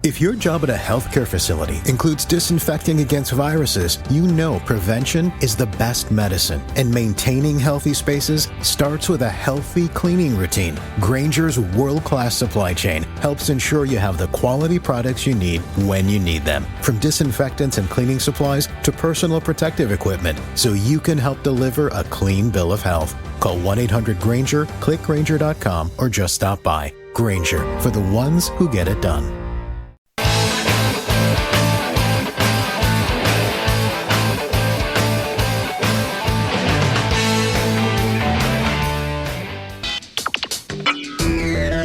If your job at a healthcare facility includes disinfecting against viruses, you know prevention is the best medicine, and maintaining healthy spaces starts with a healthy cleaning routine. Grainger's world-class supply chain helps ensure you have the quality products you need when you need them, from disinfectants and cleaning supplies to personal protective equipment, so you can help deliver a clean bill of health. Call 1-800-GRAINGER, click Grainger.com, or just stop by. Grainger, for the ones who get it done.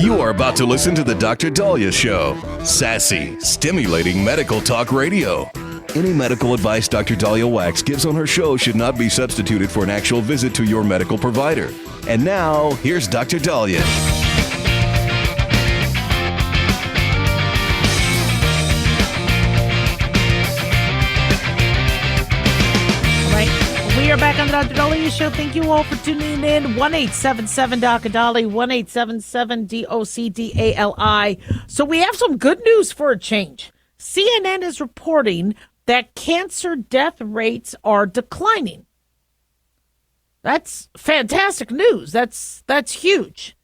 You are about to listen to the Dr. Daliah Show. Sassy, stimulating medical talk radio. Any medical advice Dr. Daliah Wax gives on her show should not be substituted for an actual visit to your medical provider. And now, here's Dr. Daliah. We are back on the Dr. Daliah Show. Thank you all for tuning in. 1-877-DOC-DALI, 1-877-DOC-DALI. So we have some good news for a change. CNN is reporting that cancer death rates are declining. That's fantastic news. That's huge.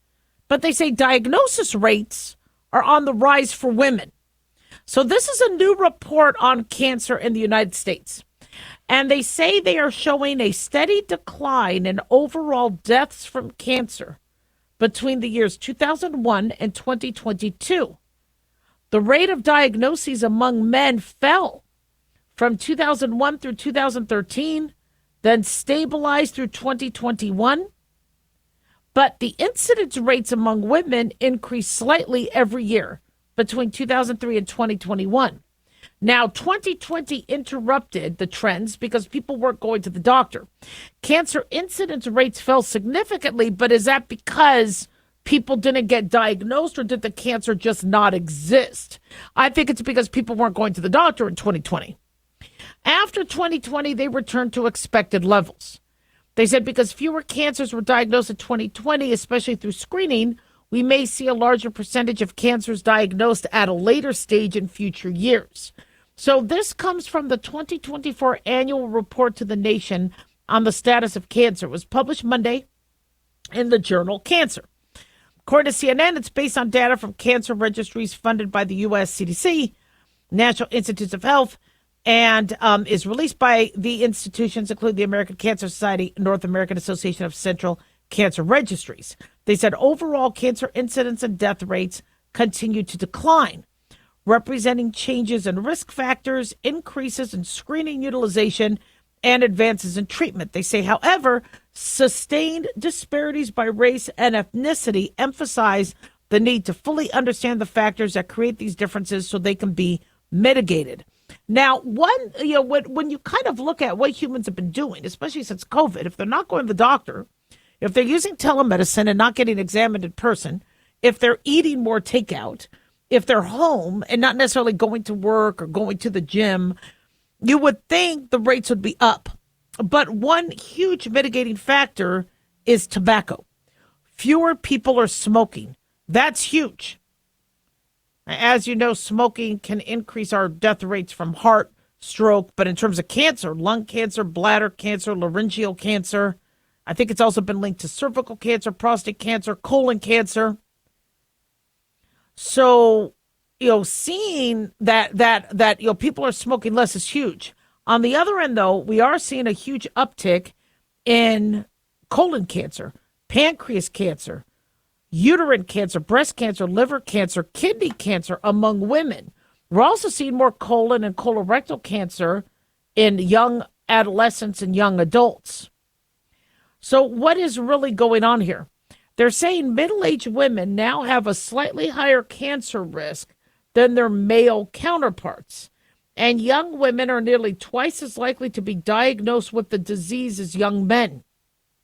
But they say diagnosis rates are on the rise for women. So this is a new report on cancer in the United States. And they say they are showing a steady decline in overall deaths from cancer between the years 2001 and 2022. The rate of diagnoses among men fell from 2001 through 2013, then stabilized through 2021. But the incidence rates among women increased slightly every year between 2003 and 2021. Now, 2020 interrupted the trends because people weren't going to the doctor. Cancer incidence rates fell significantly, but is that because people didn't get diagnosed, or did the cancer just not exist? I think it's because people weren't going to the doctor in 2020. After 2020, they returned to expected levels. They said because fewer cancers were diagnosed in 2020, especially through screening, we may see a larger percentage of cancers diagnosed at a later stage in future years. So this comes from the 2024 annual report to the nation on the status of cancer. It was published Monday in the journal Cancer. According to CNN, it's based on data from cancer registries funded by the U.S. CDC, National Institutes of Health, and is released by the institutions, including the American Cancer Society, North American Association of Central Cancer Registries. They said overall cancer incidence and death rates continue to decline, representing changes in risk factors, increases in screening utilization, and advances in treatment. They say, however, sustained disparities by race and ethnicity emphasize the need to fully understand the factors that create these differences so they can be mitigated. Now, when you kind of look at what humans have been doing, especially since COVID, if they're not going to the doctor, if they're using telemedicine and not getting examined in person, if they're eating more takeout, if they're home and not necessarily going to work or going to the gym, you would think the rates would be up. But one huge mitigating factor is tobacco. Fewer people are smoking. That's huge. As you know, smoking can increase our death rates from heart, stroke, but in terms of cancer, lung cancer, bladder cancer, laryngeal cancer, I think it's also been linked to cervical cancer, prostate cancer, colon cancer. So, seeing that people are smoking less is huge. On the other end, though, we are seeing a huge uptick in colon cancer, pancreas cancer, uterine cancer, breast cancer, liver cancer, kidney cancer among women. We're also seeing more colon and colorectal cancer in young adolescents and young adults. So what is really going on here? They're saying middle-aged women now have a slightly higher cancer risk than their male counterparts. And young women are nearly twice as likely to be diagnosed with the disease as young men.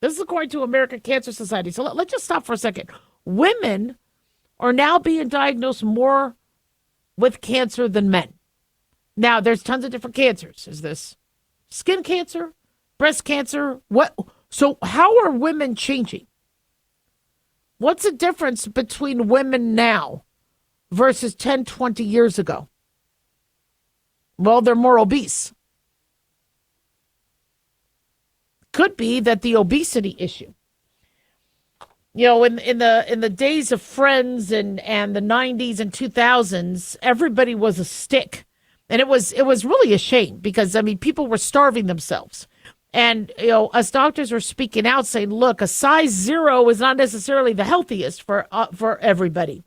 This is according to American Cancer Society. So let's just stop for a second. Women are now being diagnosed more with cancer than men. Now, there's tons of different cancers. Is this skin cancer, breast cancer? What? So how are women changing? What's the difference between women now versus 10, 20 years ago? Well, they're more obese. Could be that the obesity issue. In the days of Friends and the 90s and 2000s, everybody was a stick. And it was really a shame because, people were starving themselves. And, us doctors are speaking out saying, look, a size 0 is not necessarily the healthiest for everybody.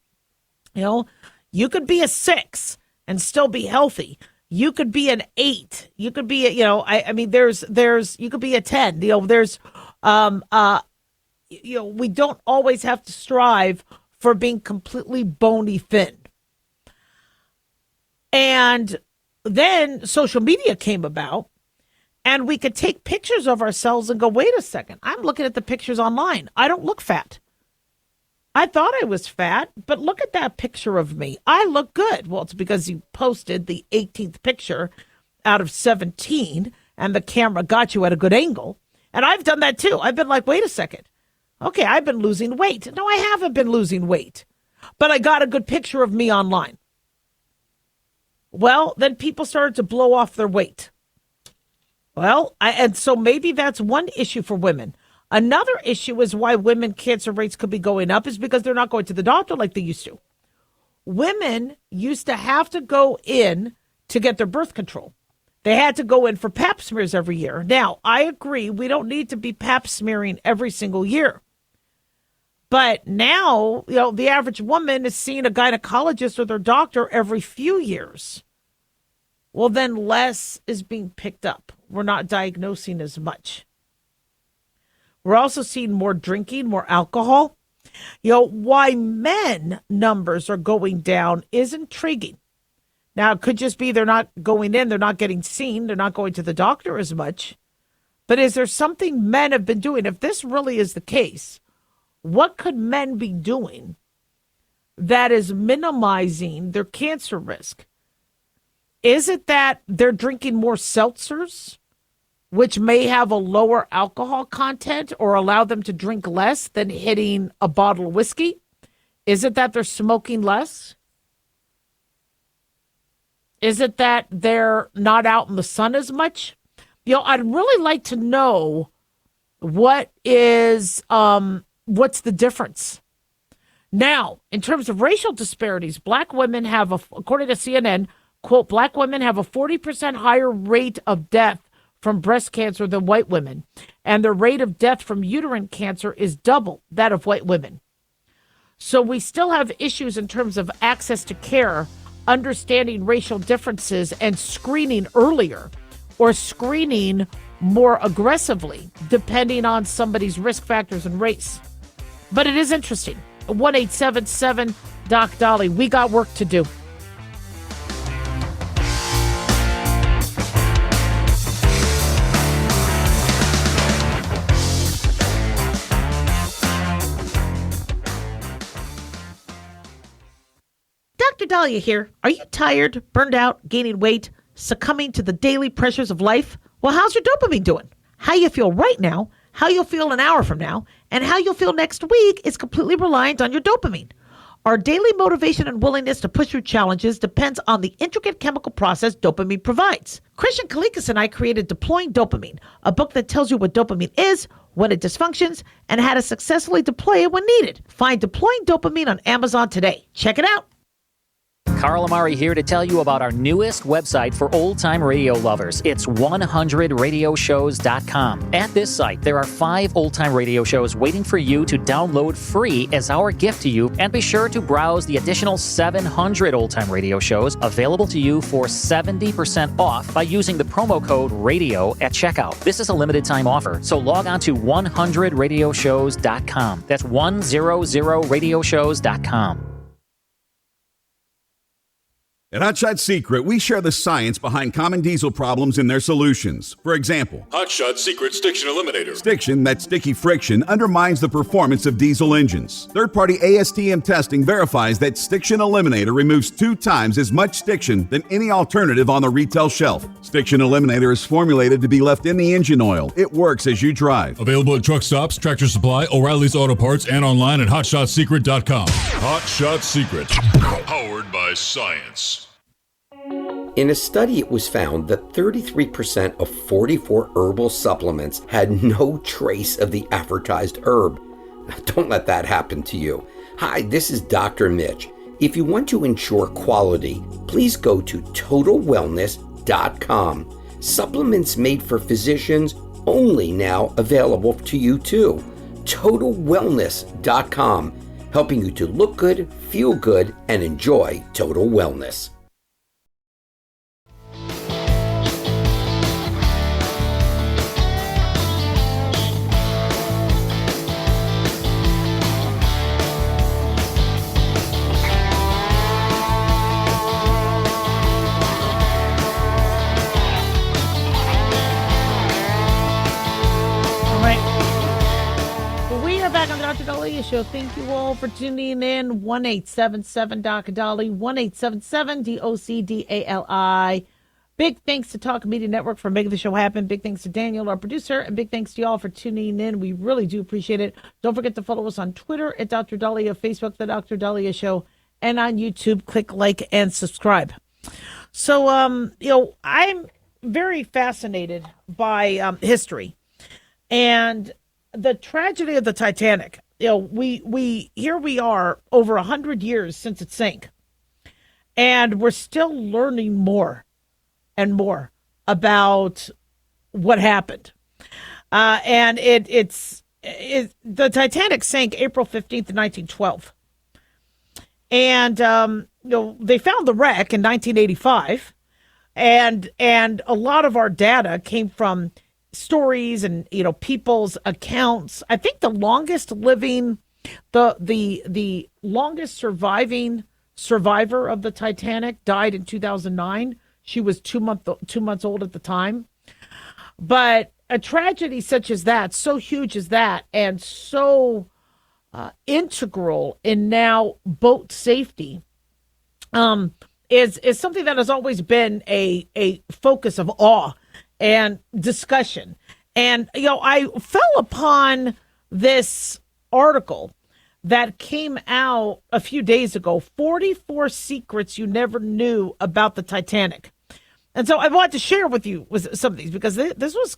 You could be a 6 and still be healthy. You could be an 8. You could be, there's you could be a 10. We don't always have to strive for being completely bony thin. And then social media came about, and we could take pictures of ourselves and go, wait a second, I'm looking at the pictures online. I don't look fat. I thought I was fat, but look at that picture of me. I look good. Well, it's because you posted the 18th picture out of 17, and the camera got you at a good angle. And I've done that too. I've been like, wait a second. Okay, I've been losing weight. No, I haven't been losing weight, but I got a good picture of me online. Well, then people started to blow off their weight. Well, and so maybe that's one issue for women. Another issue is why women cancer rates could be going up is because they're not going to the doctor like they used to. Women used to have to go in to get their birth control. They had to go in for pap smears every year. Now, I agree, we don't need to be pap smearing every single year. But now, the average woman is seeing a gynecologist or their doctor every few years. Well, then less is being picked up. We're not diagnosing as much. We're also seeing more drinking, more alcohol. Why men numbers are going down is intriguing. Now, it could just be they're not going in, they're not getting seen, they're not going to the doctor as much. But is there something men have been doing? If this really is the case, what could men be doing that is minimizing their cancer risk? Is it that they're drinking more seltzers, which may have a lower alcohol content or allow them to drink less than hitting a bottle of whiskey? Is it that they're smoking less? Is it that they're not out in the sun as much? I'd really like to know what's the difference. Now, in terms of racial disparities, black women have, according to CNN, quote, black women have a 40% higher rate of death from breast cancer than white women, and the rate of death from uterine cancer is double that of white women. So we still have issues in terms of access to care, understanding racial differences, and screening earlier or screening more aggressively, depending on somebody's risk factors and race. But it is interesting. 1-877-DOC-DOLLY. We got work to do. Dr. Daliah here. Are you tired, burned out, gaining weight, succumbing to the daily pressures of life? Well, how's your dopamine doing? How you feel right now, how you'll feel an hour from now, and how you'll feel next week is completely reliant on your dopamine. Our daily motivation and willingness to push through challenges depends on the intricate chemical process dopamine provides. Christian Kalikas and I created Deploying Dopamine, a book that tells you what dopamine is, when it dysfunctions, and how to successfully deploy it when needed. Find Deploying Dopamine on Amazon today. Check it out. Carl Amari here to tell you about our newest website for old-time radio lovers. It's 100radioshows.com. At this site, there are 5 old-time radio shows waiting for you to download free as our gift to you, and be sure to browse the additional 700 old-time radio shows available to you for 70% off by using the promo code RADIO at checkout. This is a limited-time offer, so log on to 100radioshows.com. That's 100radioshows.com. At Hot Shot Secret, we share the science behind common diesel problems and their solutions. For example, Hot Shot Secret Stiction Eliminator. Stiction, that sticky friction, undermines the performance of diesel engines. Third-party ASTM testing verifies that Stiction Eliminator removes 2 times as much stiction than any alternative on the retail shelf. Stiction Eliminator is formulated to be left in the engine oil. It works as you drive. Available at truck stops, Tractor Supply, O'Reilly's Auto Parts, and online at HotShotSecret.com. Hot Shot Secret. Powered by science. In a study, it was found that 33% of 44 herbal supplements had no trace of the advertised herb. Don't let that happen to you. Hi, this is Dr. Mitch. If you want to ensure quality, please go to TotalWellness.com. Supplements made for physicians only now available to you too. TotalWellness.com, helping you to look good, feel good, and enjoy total wellness. Daliah Show. Thank you all for tuning in. 1-877-DOC-DOLLY, 1-877-DOC-DALI. Big thanks to Talk Media Network for making the show happen. Big thanks to Daniel, our producer, and big thanks to y'all for tuning in. We really do appreciate it. Don't forget to follow us on Twitter at Dr. Daliah, Facebook, The Dr. Daliah Show, and on YouTube. Click like and subscribe. So, I'm very fascinated by history and the tragedy of the Titanic. We here we are over 100 years since it sank, and we're still learning more and more about what happened. And the Titanic sank April 15th, 1912, and they found the wreck in 1985, and a lot of our data came from stories and people's accounts. I think the longest living, the longest surviving survivor of the Titanic died in 2009. She was 2 months old at the time. But a tragedy such as that, so huge as that, and so integral in now boat safety, is something that has always been a focus of awe and discussion. And, I fell upon this article that came out a few days ago, 44 Secrets You Never Knew About the Titanic. And so I wanted to share with you with some of these because this was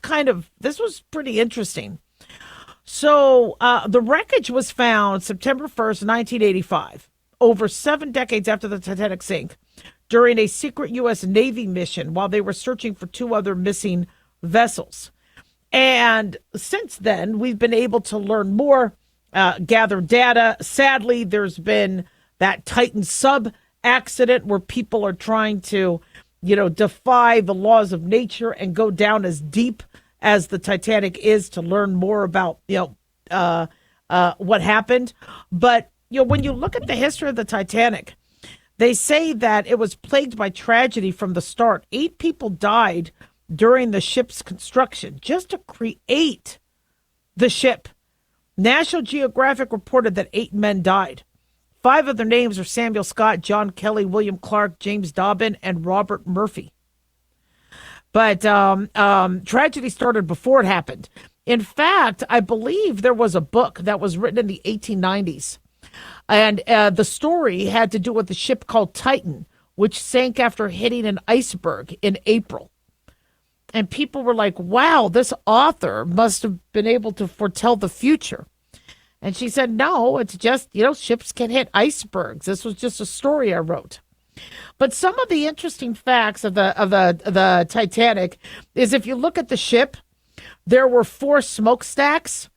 pretty interesting. So the wreckage was found September 1st, 1985, over 7 decades after the Titanic sank, during a secret U.S. Navy mission while they were searching for 2 other missing vessels. And since then, we've been able to learn more, gather data. Sadly, there's been that Titan sub accident where people are trying to, defy the laws of nature and go down as deep as the Titanic is to learn more about, what happened. But, when you look at the history of the Titanic, they say that it was plagued by tragedy from the start. 8 people died during the ship's construction just to create the ship. National Geographic reported that 8 men died. 5 of their names are Samuel Scott, John Kelly, William Clark, James Dobbin, and Robert Murphy. But tragedy started before it happened. In fact, I believe there was a book that was written in the 1890s. And the story had to do with the ship called Titan, which sank after hitting an iceberg in April. And people were like, wow, this author must have been able to foretell the future. And she said, no, it's just, ships can hit icebergs. This was just a story I wrote. But some of the interesting facts of the Titanic is if you look at the ship, there were 4 smokestacks.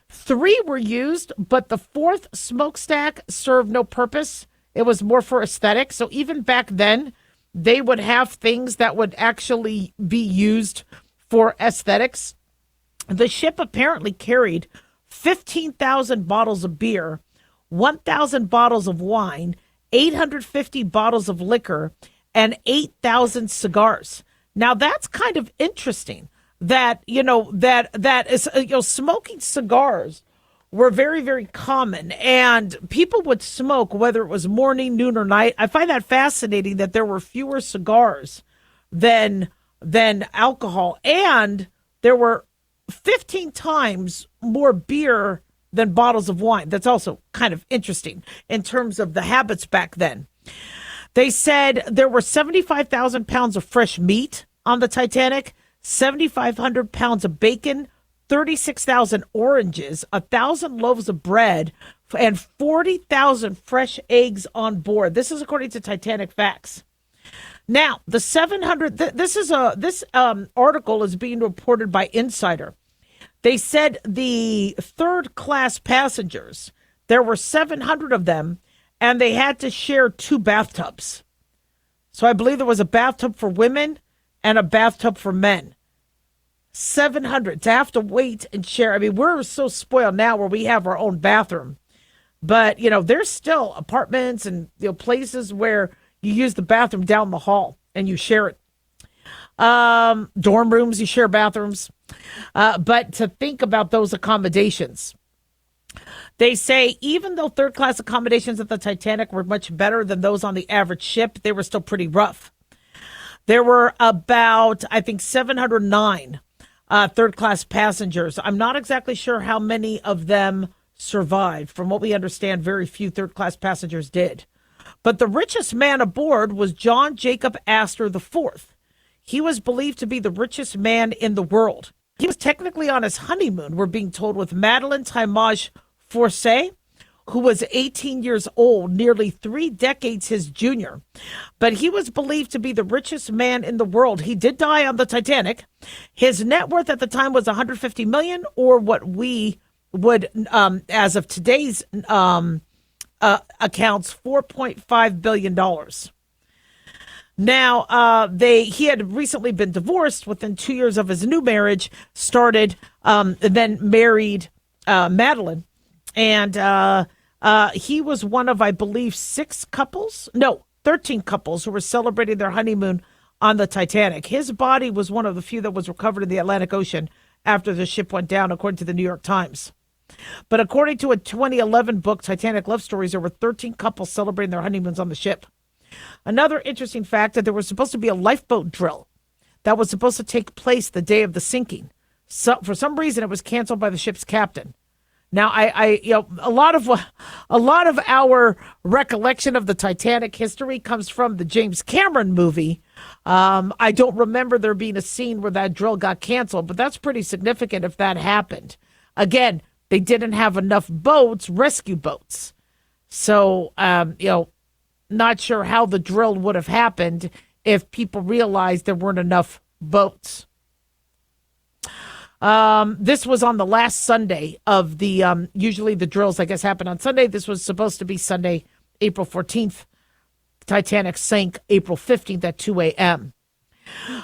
3 were used, but the 4th smokestack served no purpose. It was more for aesthetic. So even back then, they would have things that would actually be used for aesthetics. The ship apparently carried 15,000 bottles of beer, 1,000 bottles of wine, 850 bottles of liquor, and 8,000 cigars. Now, that's kind of interesting that, that is, smoking cigars were very, very common, and people would smoke whether it was morning, noon, or night. I find that fascinating that there were fewer cigars than alcohol, and there were 15 times more beer than bottles of wine. That's also kind of interesting in terms of the habits back then. They said there were 75,000 pounds of fresh meat on the Titanic, 7,500 pounds of bacon, 36,000 oranges, 1,000 loaves of bread, and 40,000 fresh eggs on board. This is according to Titanic Facts. Now, the 700. This article is being reported by Insider. They said the third-class passengers, there were 700 of them, and they had to share 2 bathtubs. So I believe there was a bathtub for women and a bathtub for men. 700 to have to wait and share. I mean, we're so spoiled now where we have our own bathroom. But, there's still apartments and places where you use the bathroom down the hall and you share it. Dorm rooms, you share bathrooms. But to think about those accommodations, they say even though third-class accommodations at the Titanic were much better than those on the average ship, they were still pretty rough. There were about, I think, 709 third-class passengers. I'm not exactly sure how many of them survived. From what we understand, very few third-class passengers did. But the richest man aboard was John Jacob Astor IV. He was believed to be the richest man in the world. He was technically on his honeymoon, we're being told, with Madeleine Timage Forcey, who was 18 years old, nearly 3 decades his junior. But he was believed to be the richest man in the world. He did die on the Titanic. His net worth at the time was $150 million, or what we would, as of today's accounts, $4.5 billion. Now, he had recently been divorced within 2 years of his new marriage, then married Madeleine. And he was one of, I believe, 13 couples who were celebrating their honeymoon on the Titanic. His body was one of the few that was recovered in the Atlantic Ocean after the ship went down, according to the New York Times. But according to a 2011 book, Titanic Love Stories, there were 13 couples celebrating their honeymoons on the ship. Another interesting fact that there was supposed to be a lifeboat drill that was supposed to take place the day of the sinking. So for some reason, it was canceled by the ship's captain. Now, a lot of our recollection of the Titanic history comes from the James Cameron movie. I don't remember there being a scene where that drill got canceled, but that's pretty significant if that happened. Again, they didn't have enough boats, rescue boats. So, not sure how the drill would have happened if people realized there weren't enough boats. This was on the last Sunday of the, usually the drills, I guess, happen on Sunday. This was supposed to be Sunday, April 14th. Titanic sank April 15th at 2 a.m.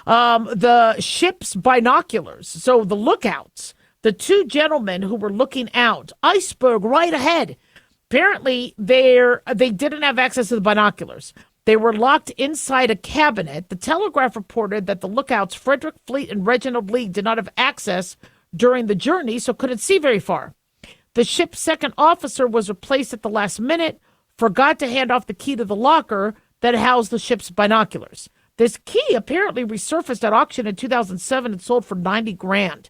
The ship's binoculars, so the lookouts, the 2 gentlemen who were looking out, iceberg right ahead. Apparently, they didn't have access to the binoculars. They were locked inside a cabinet. The Telegraph reported that the lookouts, Frederick Fleet and Reginald Lee, did not have access during the journey, so couldn't see very far. The ship's second officer was replaced at the last minute, forgot to hand off the key to the locker that housed the ship's binoculars. This key apparently resurfaced at auction in 2007 and sold for $90,000.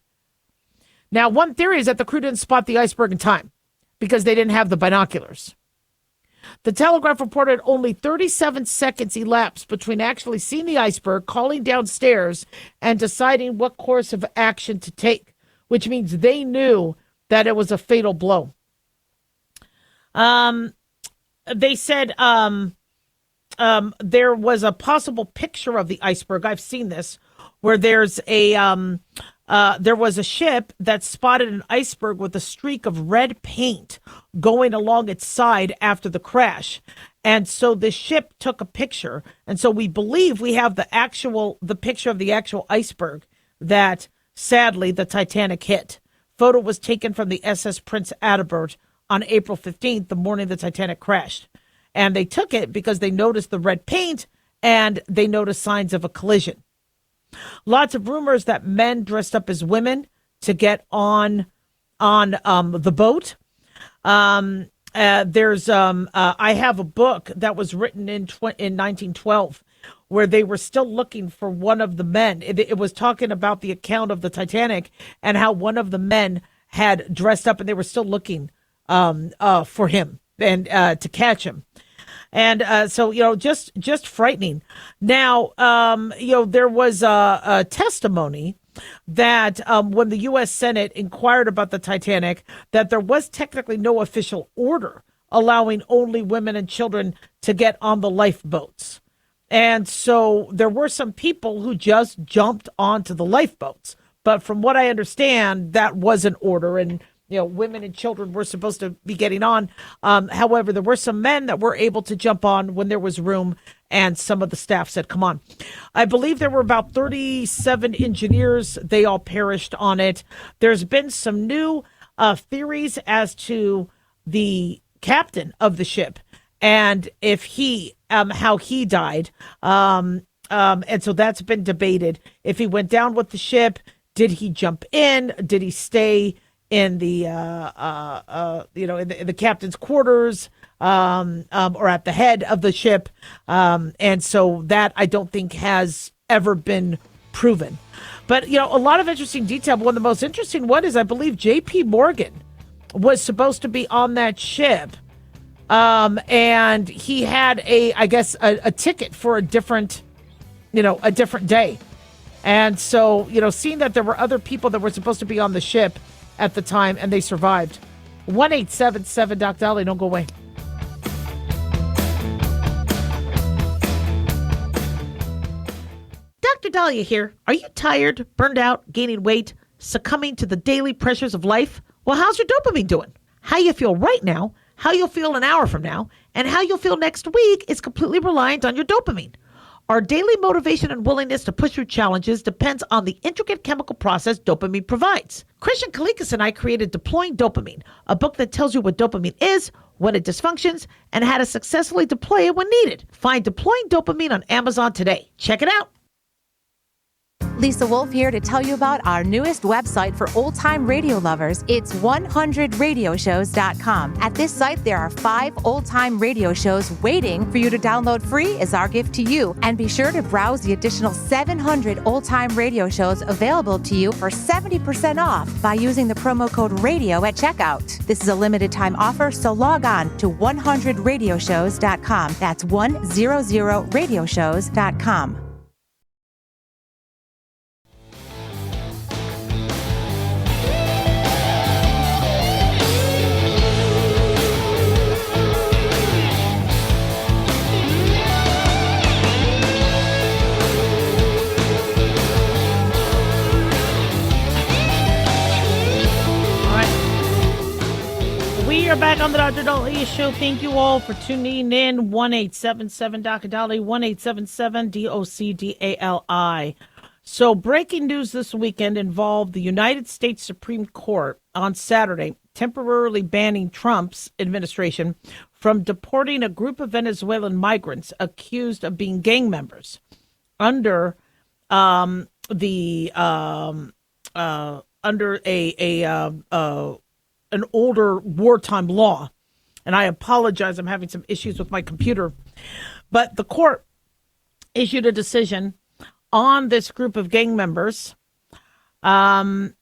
Now, one theory is that the crew didn't spot the iceberg in time because they didn't have the binoculars. The Telegraph reported only 37 seconds elapsed between actually seeing the iceberg, calling downstairs, and deciding what course of action to take, which means they knew that it was a fatal blow. They said there was a possible picture of the iceberg. I've seen this, where there was a ship that spotted an iceberg with a streak of red paint going along its side after the crash. And so the ship took a picture. And so we believe we have the picture of the actual iceberg that sadly the Titanic hit. Photo was taken from the SS Prince Adalbert on April 15th, the morning the Titanic crashed. And they took it because they noticed the red paint and they noticed signs of a collision. Lots of rumors that men dressed up as women to get on the boat. I have a book that was written in 1912 where they were still looking for one of the men. It was talking about the account of the Titanic and how one of the men had dressed up, and they were still looking for him and to catch him. And so, just frightening. Now, there was a testimony that when the U.S. Senate inquired about the Titanic, that there was technically no official order allowing only women and children to get on the lifeboats. And so there were some people who just jumped onto the lifeboats. But from what I understand, that was an order, and women and children were supposed to be getting on. However, there were some men that were able to jump on when there was room, and some of the staff said, come on. I believe there were about 37 engineers. They all perished on it. There's been some new theories as to the captain of the ship and if he, how he died. And so that's been debated. If he went down with the ship, did he jump in? Did he stay in the in the captain's quarters, or at the head of the ship? And so that I don't think has ever been proven. But a lot of interesting detail. One of the most interesting one is I believe J.P. Morgan was supposed to be on that ship, and he had a ticket for a different day. And so, seeing that there were other people that were supposed to be on the ship at the time and they survived. 1-877 Doc Daliah, don't go away. Dr. Daliah here. Are you tired, burned out, gaining weight, succumbing to the daily pressures of life? Well, how's your dopamine doing? How you feel right now, how you'll feel an hour from now, and how you'll feel next week is completely reliant on your dopamine. Our daily motivation and willingness to push through challenges depends on the intricate chemical process dopamine provides. Christian Kalikas and I created Deploying Dopamine, a book that tells you what dopamine is, when it dysfunctions, and how to successfully deploy it when needed. Find Deploying Dopamine on Amazon today. Check it out. Lisa Wolf here to tell you about our newest website for old-time radio lovers. It's 100radioshows.com. At this site, there are 5 old-time radio shows waiting for you to download free as our gift to you. And be sure to browse the additional 700 old-time radio shows available to you for 70% off by using the promo code RADIO at checkout. This is a limited-time offer, so log on to 100radioshows.com. That's 100radioshows.com. We are back on the Dr. Daliah Show. Thank you all for tuning in. 1-877 Dr. Daliah, 1-877 DOCDALI. So breaking news this weekend involved the United States Supreme Court on Saturday temporarily banning Trump's administration from deporting a group of Venezuelan migrants accused of being gang members under an older wartime law. And I apologize, I'm having some issues with my computer. But the court issued a decision on this group of gang members when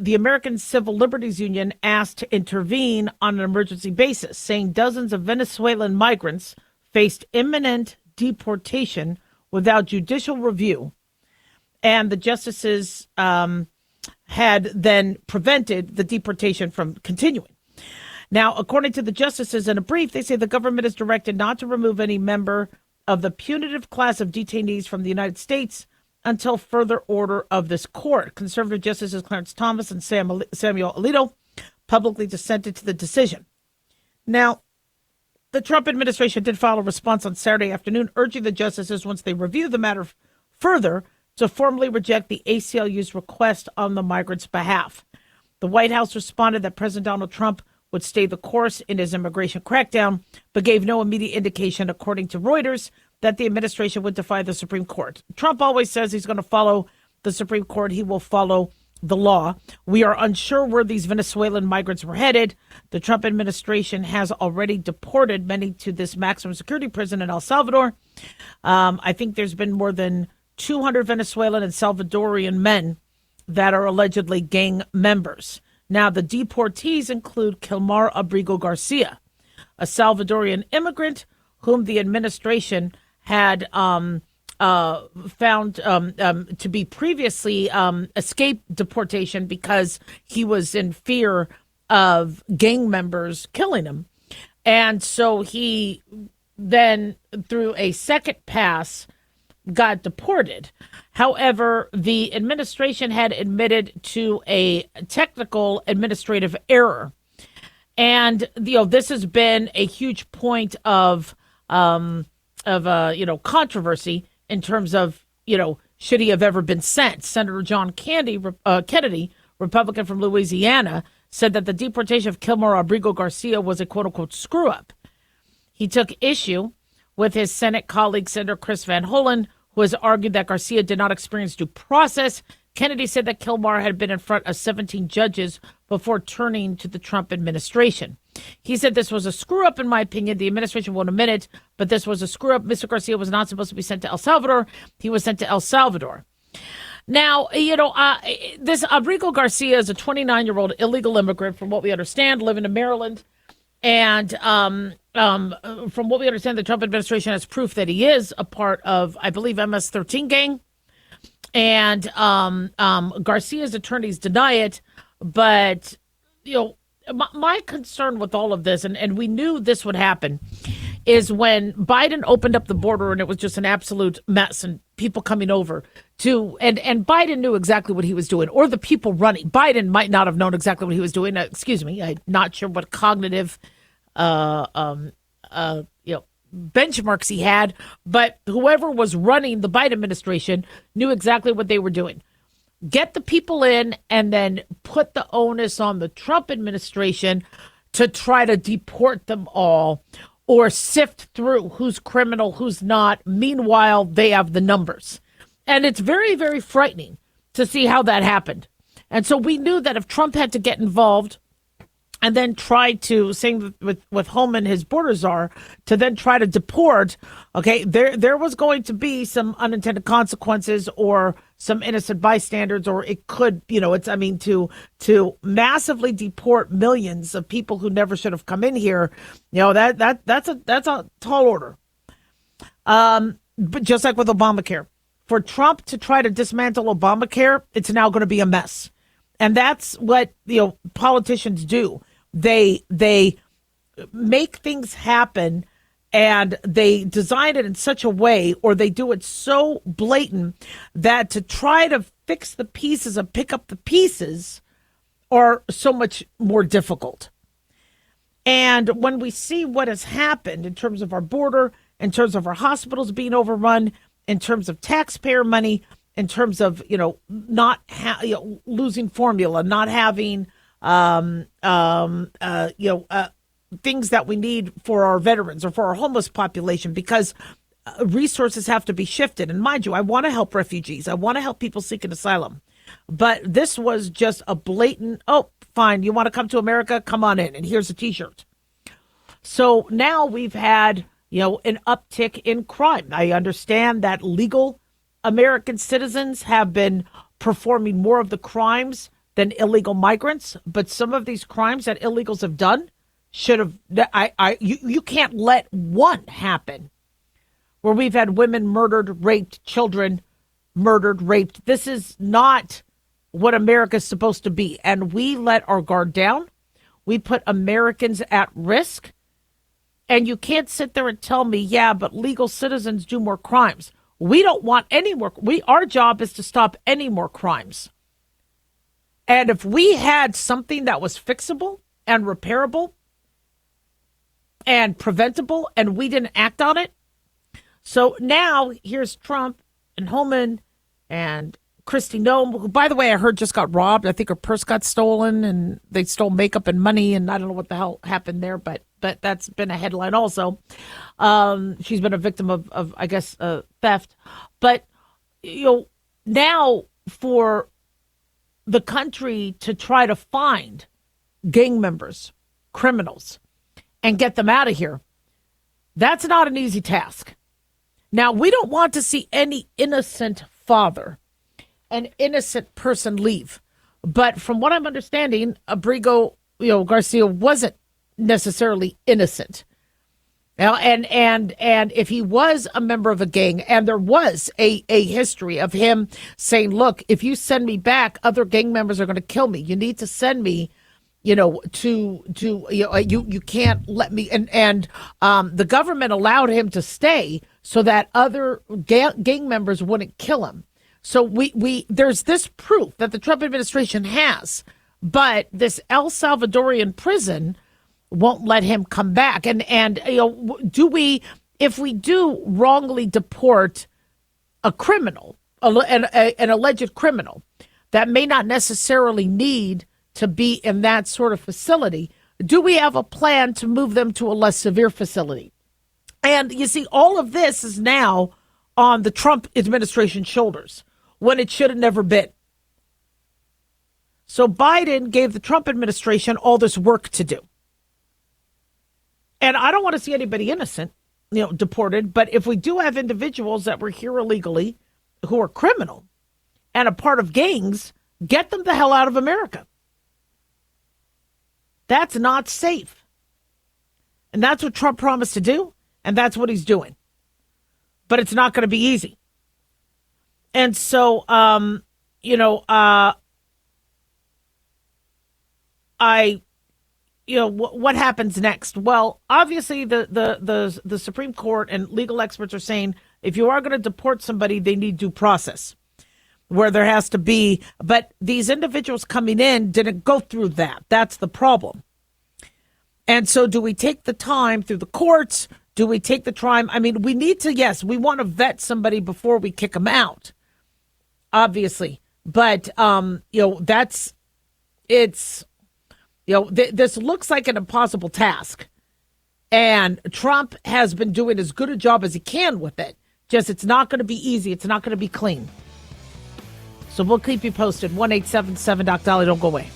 the American Civil Liberties Union asked to intervene on an emergency basis, saying dozens of Venezuelan migrants faced imminent deportation without judicial review. And the justices had then prevented the deportation from continuing. Now, according to the justices in a brief, they say the government is directed not to remove any member of the punitive class of detainees from the United States until further order of this court. Conservative Justices Clarence Thomas and Samuel Alito publicly dissented to the decision. Now, the Trump administration did file a response on Saturday afternoon, urging the justices, once they review the matter further, to formally reject the ACLU's request on the migrants' behalf. The White House responded that President Donald Trump would stay the course in his immigration crackdown, but gave no immediate indication, according to Reuters, that the administration would defy the Supreme Court. Trump always says he's going to follow the Supreme Court. He will follow the law. We are unsure where these Venezuelan migrants were headed. The Trump administration has already deported many to this maximum security prison in El Salvador. I think there's been more than 200 Venezuelan and Salvadorian men that are allegedly gang members. Now, the deportees include Kilmar Abrigo Garcia, a Salvadorian immigrant whom the administration had found to be previously escaped deportation because he was in fear of gang members killing him. And so he then, through a second pass, got deported. However, the administration had admitted to a technical administrative error. And, this has been a huge point of controversy in terms of, should he have ever been sent? Senator John Kennedy, Republican from Louisiana, said that the deportation of Kilmar Abrigo Garcia was a quote-unquote screw-up. He took issue with his Senate colleague, Senator Chris Van Hollen, who has argued that Garcia did not experience due process. Kennedy said that Kilmar had been in front of 17 judges before turning to the Trump administration. He said this was a screw-up, in my opinion. The administration won't admit it, but this was a screw-up. Mr. Garcia was not supposed to be sent to El Salvador. He was sent to El Salvador. Now, this Abrigo Garcia is a 29-year-old illegal immigrant, from what we understand, living in Maryland. And from what we understand, the Trump administration has proof that he is a part of, I believe, MS-13 gang. And Garcia's attorneys deny it. But, my concern with all of this, and we knew this would happen, is when Biden opened up the border and it was just an absolute mess and people coming over and Biden knew exactly what he was doing, or the people running. Biden might not have known exactly what he was doing. Excuse me. I'm not sure what cognitive, benchmarks he had, but whoever was running the Biden administration knew exactly what they were doing. Get the people in and then put the onus on the Trump administration to try to deport them all or sift through who's criminal, who's not. Meanwhile, they have the numbers. And it's very, very frightening to see how that happened. And so we knew that if Trump had to get involved and then try to, same with Holman, his border czar, to then try to deport, okay, there was going to be some unintended consequences or some innocent bystanders, or it could, to massively deport millions of people who never should have come in here, that's a tall order. But just like with Obamacare, for Trump to try to dismantle Obamacare, it's now going to be a mess. And that's what, politicians do. They make things happen and they design it in such a way, or they do it so blatant that to try to fix the pieces and pick up the pieces are so much more difficult. And when we see what has happened in terms of our border, in terms of our hospitals being overrun, in terms of taxpayer money, in terms of, not losing formula, not having, things that we need for our veterans or for our homeless population, because resources have to be shifted. And mind you, I want to help refugees. I want to help people seeking asylum. But this was just a blatant, oh, fine, you want to come to America? Come on in. And here's a T-shirt. So now we've had, an uptick in crime. I understand that legal American citizens have been performing more of the crimes than illegal migrants, but some of these crimes that illegals have done should have, you can't let one happen where we've had women murdered, raped, children murdered, raped. This is not what America's supposed to be. And we let our guard down. We put Americans at risk. And you can't sit there and tell me, yeah, but legal citizens do more crimes. We don't want any more. Our job is to stop any more crimes. And if we had something that was fixable and repairable and preventable and we didn't act on it. So now here's Trump and Holman and Kristi Noem, who, by the way, I heard just got robbed. I think her purse got stolen and they stole makeup and money, and I don't know what the hell happened there, but but that's been a headline also. She's been a victim of I guess, theft. But, now for the country to try to find gang members, criminals, and get them out of here, that's not an easy task. Now, we don't want to see any innocent father, an innocent person leave. But from what I'm understanding, Abrigo, Garcia wasn't necessarily innocent. Now, and if he was a member of a gang, and there was a history of him saying, look, if you send me back, other gang members are going to kill me. You need to send me, you can't let me. And the government allowed him to stay so that other gang members wouldn't kill him. So there's this proof that the Trump administration has, but this El Salvadorian prison won't let him come back. And if we do wrongly deport a criminal, an alleged criminal that may not necessarily need to be in that sort of facility, do we have a plan to move them to a less severe facility? And you see, all of this is now on the Trump administration's shoulders when it should have never been. So Biden gave the Trump administration all this work to do. And I don't want to see anybody innocent, deported. But if we do have individuals that were here illegally who are criminal and a part of gangs, get them the hell out of America. That's not safe. And that's what Trump promised to do. And that's what he's doing. But it's not going to be easy. And so, what happens next? Well, obviously the Supreme Court and legal experts are saying if you are going to deport somebody, they need due process where there has to be. But these individuals coming in didn't go through that. That's the problem. And so do we take the time through the courts? Do we take the time? I mean, we need to, yes, we want to vet somebody before we kick them out, obviously. But, this looks like an impossible task. And Trump has been doing as good a job as he can with it. Just it's not going to be easy. It's not going to be clean. So we'll keep you posted. 1-877-Doc-Daliah. Don't go away.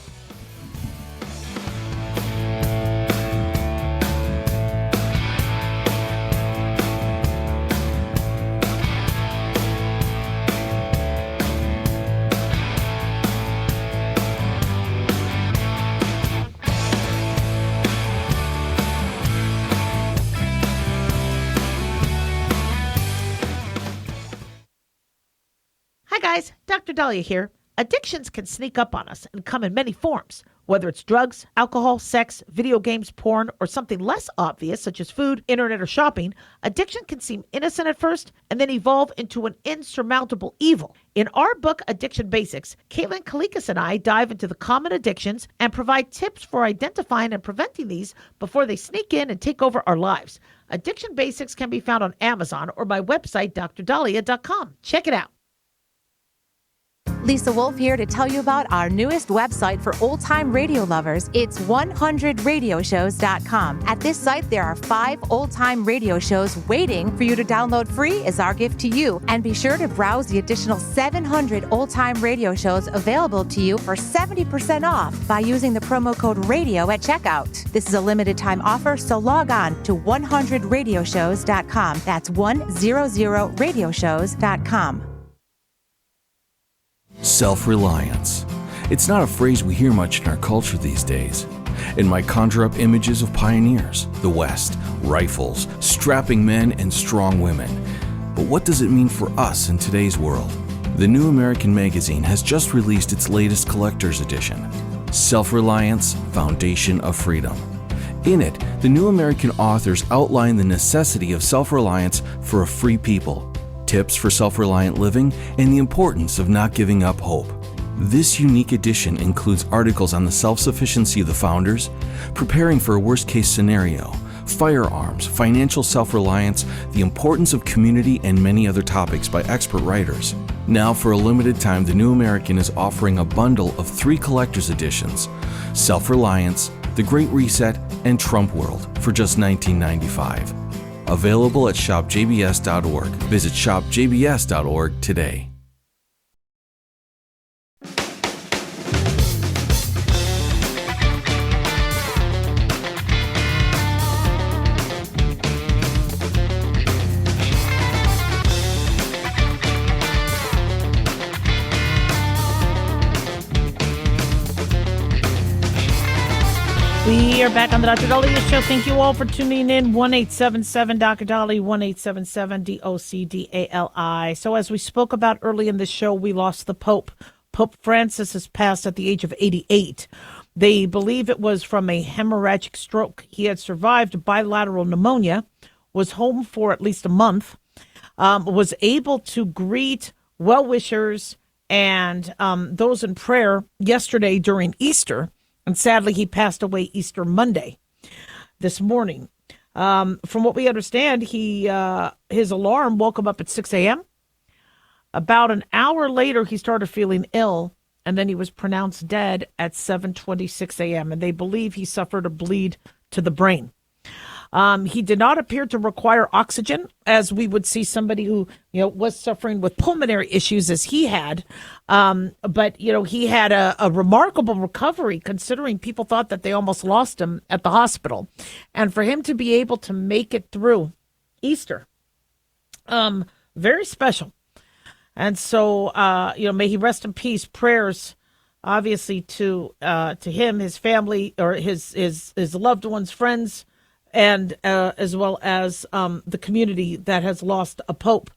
Guys, Dr. Daliah here. Addictions can sneak up on us and come in many forms, whether it's drugs, alcohol, sex, video games, porn, or something less obvious such as food, internet, or shopping. Addiction can seem innocent at first and then evolve into an insurmountable evil. In our book, Addiction Basics, Caitlin Kalikas and I dive into the common addictions and provide tips for identifying and preventing these before they sneak in and take over our lives. Addiction Basics can be found on Amazon or my website, drdaliah.com. Check it out. Lisa Wolf here to tell you about our newest website for old-time radio lovers. It's 100radioshows.com. At this site, there are 5 old-time radio shows waiting for you to download free as our gift to you. And be sure to browse the additional 700 old-time radio shows available to you for 70% off by using the promo code RADIO at checkout. This is a limited-time offer, so log on to 100radioshows.com. That's 100radioshows.com. Self-reliance. It's not a phrase we hear much in our culture these days. It might conjure up images of pioneers, the West, rifles, strapping men, and strong women. But what does it mean for us in today's world? The New American Magazine has just released its latest collector's edition, Self-Reliance, Foundation of Freedom. In it, the New American authors outline the necessity of self-reliance for a free people, tips for self-reliant living, and the importance of not giving up hope. This unique edition includes articles on the self-sufficiency of the founders, preparing for a worst-case scenario, firearms, financial self-reliance, the importance of community, and many other topics by expert writers. Now, for a limited time, the New American is offering a bundle of 3 collector's editions, Self-Reliance, The Great Reset, and Trump World for just $19.95. Available at shopjbs.org. Visit shopjbs.org today. We are back on the Dr. Daliah Show. Thank you all for tuning in. 1-877 Dr. Dali, 1-877 DOCDALI. So as we spoke about early in the show, we lost the Pope. Pope Francis has passed at the age of 88. They believe it was from a hemorrhagic stroke. He had survived bilateral pneumonia, was home for at least a month, was able to greet well-wishers and those in prayer yesterday during Easter. And sadly, he passed away Easter Monday this morning. From what we understand, his alarm woke him up at 6 a.m. About an hour later, he started feeling ill, and then he was pronounced dead at 7:26 a.m. And they believe he suffered a bleed to the brain. He did not appear to require oxygen, as we would see somebody who, was suffering with pulmonary issues as he had. But, he had a remarkable recovery, considering people thought that they almost lost him at the hospital. And for him to be able to make it through Easter, very special. And so, may he rest in peace. Prayers, obviously, to him, his family, or his loved ones, friends, and as well as the community that has lost a pope.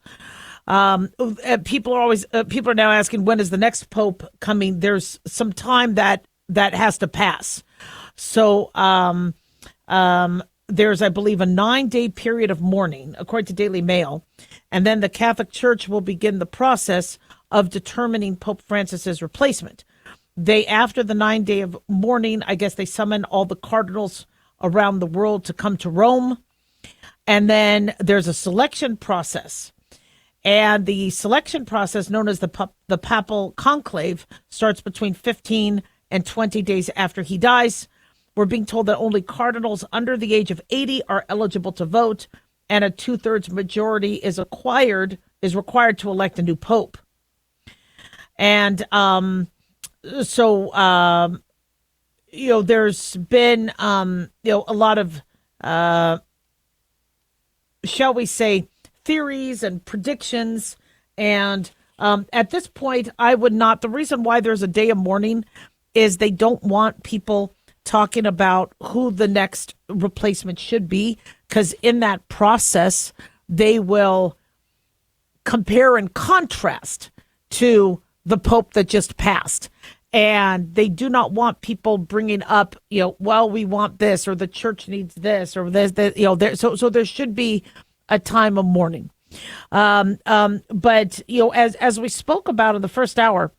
People are now asking, when is the next pope coming? There's some time that has to pass. So there's, I believe, a 9-day period of mourning, according to Daily Mail, and then the Catholic Church will begin the process of determining Pope Francis's replacement. After the 9-day of mourning, I guess they summon all the cardinals around the world to come to Rome. And then there's a selection process. And the selection process, known as the Papal Conclave, starts between 15 and 20 days after he dies. We're being told that only cardinals under the age of 80 are eligible to vote, and a 2/3 majority is required to elect a new pope. And there's been, a lot of, shall we say, theories and predictions. And at this point, the reason why there's a day of mourning is they don't want people talking about who the next replacement should be, because in that process, they will compare and contrast to the Pope that just passed. And they do not want people bringing up, well, we want this, or the church needs this, or this, so there should be a time of mourning. But, as we spoke about in the first hour,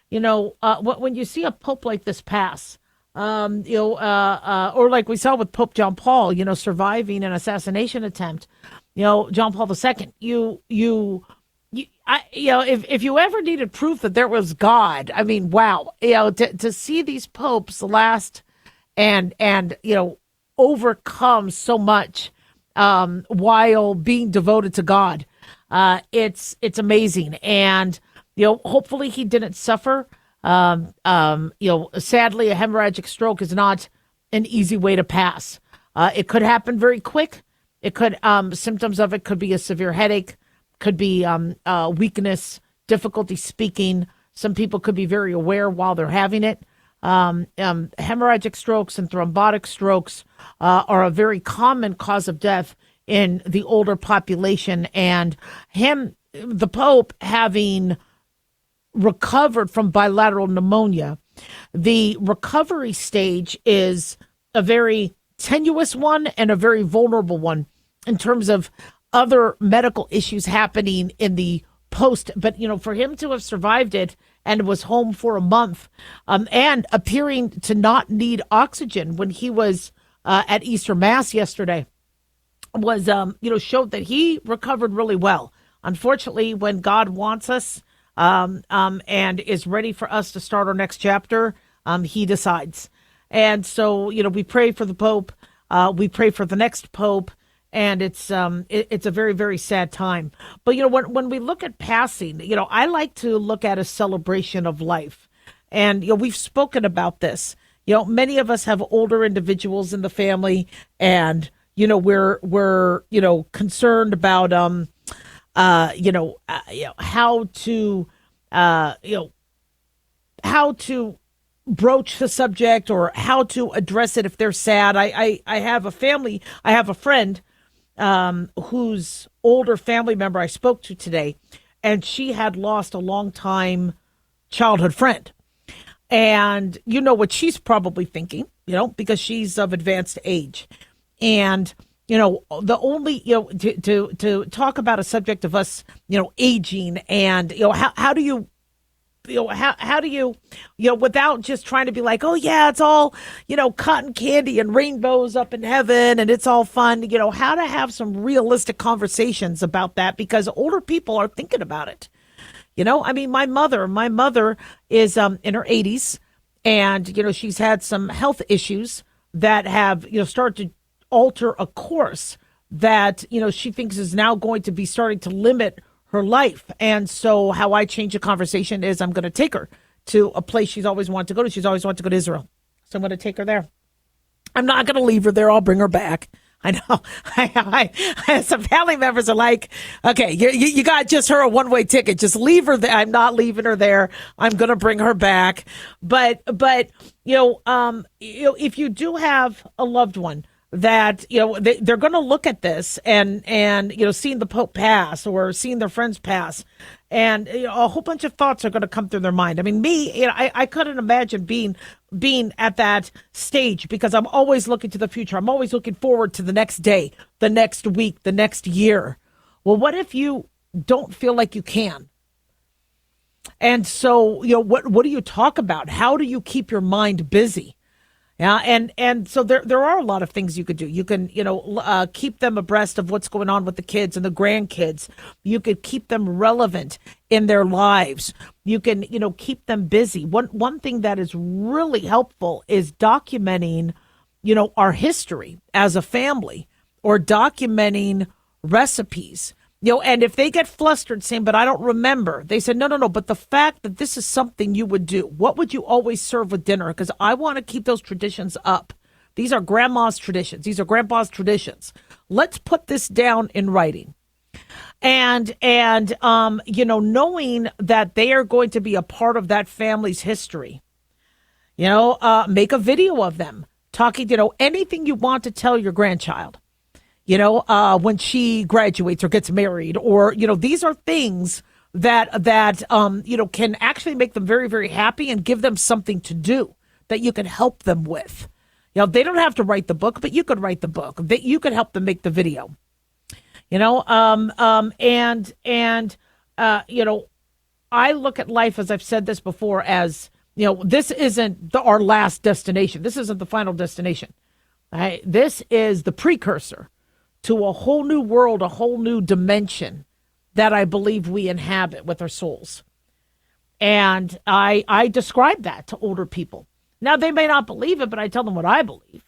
when you see a pope like this pass, or like we saw with Pope John Paul, surviving an assassination attempt, John Paul II, if you ever needed proof that there was God, I mean, wow, to see these popes last and overcome so much while being devoted to God, it's amazing. And hopefully he didn't suffer. Sadly, a hemorrhagic stroke is not an easy way to pass. It could happen very quick. It could symptoms of it could be a severe headache. Could be weakness, difficulty speaking. Some people could be very aware while they're having it. Hemorrhagic strokes and thrombotic strokes are a very common cause of death in the older population. And the Pope, having recovered from bilateral pneumonia, the recovery stage is a very tenuous one and a very vulnerable one in terms of other medical issues happening in the post. But, for him to have survived it and was home for a month, and appearing to not need oxygen when he was at Easter Mass yesterday, was, showed that he recovered really well. Unfortunately, when God wants us and is ready for us to start our next chapter, he decides. And so, we pray for the Pope. We pray for the next Pope. And it's a very, very sad time. But, when we look at passing, I like to look at a celebration of life. And, we've spoken about this. Many of us have older individuals in the family, and, we're concerned about, how to broach the subject or how to address it if they're sad. I have a friend whose older family member I spoke to today, and she had lost a long-time childhood friend. And you know what she's probably thinking, because she's of advanced age. And, the only, to talk about a subject of us, aging and, how do you, how do you, without just trying to be like, oh yeah, it's all, cotton candy and rainbows up in heaven and it's all fun, how to have some realistic conversations about that, because older people are thinking about it. My mother is in her 80s, and, she's had some health issues that have, started to alter a course that, she thinks is now going to be starting to limit her life. And so how I change the conversation is I'm going to take her to a place she's always wanted to go to. She's always wanted to go to Israel. So I'm going to take her there. I'm not going to leave her there. I'll bring her back. I know. I some family members are like, okay, you got just her a one-way ticket. Just leave her there. I'm not leaving her there. I'm going to bring her back. But if you do have a loved one that, they're going to look at this and, seeing the Pope pass or seeing their friends pass, and a whole bunch of thoughts are going to come through their mind. I mean, me, I couldn't imagine being at that stage, because I'm always looking to the future. I'm always looking forward to the next day, the next week, the next year. Well, what if you don't feel like you can? And so, what do you talk about? How do you keep your mind busy? Yeah, and so there are a lot of things you could do. You can, keep them abreast of what's going on with the kids and the grandkids. You could keep them relevant in their lives. You can, keep them busy. One thing that is really helpful is documenting, our history as a family, or documenting recipes. And if they get flustered saying, but I don't remember, they said, no, but the fact that this is something you would do, what would you always serve with dinner? Because I want to keep those traditions up. These are grandma's traditions. These are grandpa's traditions. Let's put this down in writing. And knowing that they are going to be a part of that family's history, make a video of them talking, anything you want to tell your grandchild. When she graduates or gets married, or, these are things that can actually make them very, very happy and give them something to do that you can help them with. They don't have to write the book, but you could write the book. That you could help them make the video. I look at life, as I've said this before, as, this isn't our last destination. This isn't the final destination. Right? This is the precursor to a whole new world, a whole new dimension that I believe we inhabit with our souls. And I describe that to older people. Now, they may not believe it, but I tell them what I believe.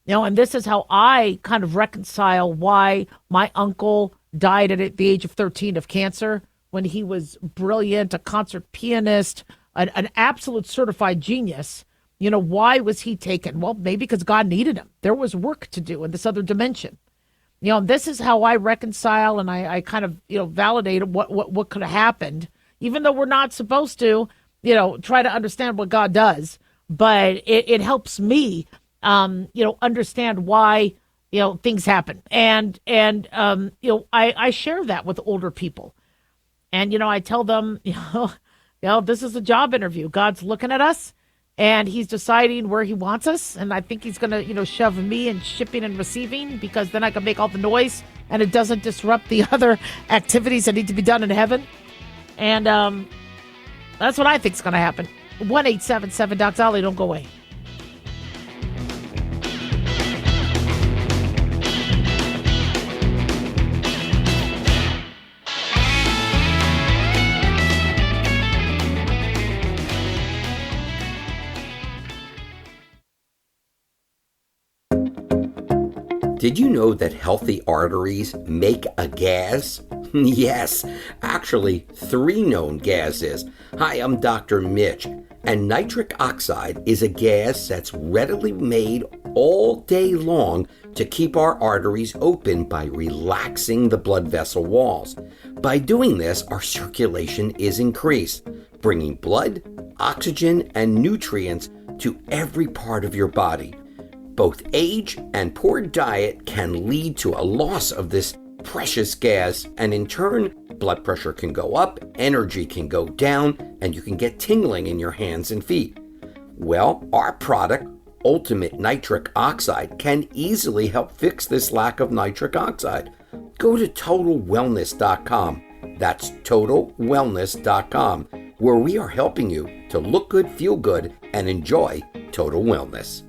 And this is how I kind of reconcile why my uncle died at the age of 13 of cancer, when he was brilliant, a concert pianist, an absolute certified genius. Why was he taken? Well, maybe because God needed him. There was work to do in this other dimension. This is how I reconcile, and I kind of, validate what could have happened, even though we're not supposed to, try to understand what God does. But it helps me, understand why, things happen. And I share that with older people. And, I tell them, this is a job interview. God's looking at us, and he's deciding where he wants us. And I think he's going to, shove me in shipping and receiving, because then I can make all the noise and it doesn't disrupt the other activities that need to be done in heaven. And that's what I think is going to happen. 1-877-DOC-DALIAH. Don't go away. Did you know that healthy arteries make a gas? Yes, actually 3 known gases. Hi, I'm Dr. Mitch, and nitric oxide is a gas that's readily made all day long to keep our arteries open by relaxing the blood vessel walls. By doing this, our circulation is increased, bringing blood, oxygen, and nutrients to every part of your body. Both age and poor diet can lead to a loss of this precious gas, and in turn, blood pressure can go up, energy can go down, and you can get tingling in your hands and feet. Well, our product, Ultimate Nitric Oxide, can easily help fix this lack of nitric oxide. Go to TotalWellness.com. That's TotalWellness.com, where we are helping you to look good, feel good, and enjoy total wellness.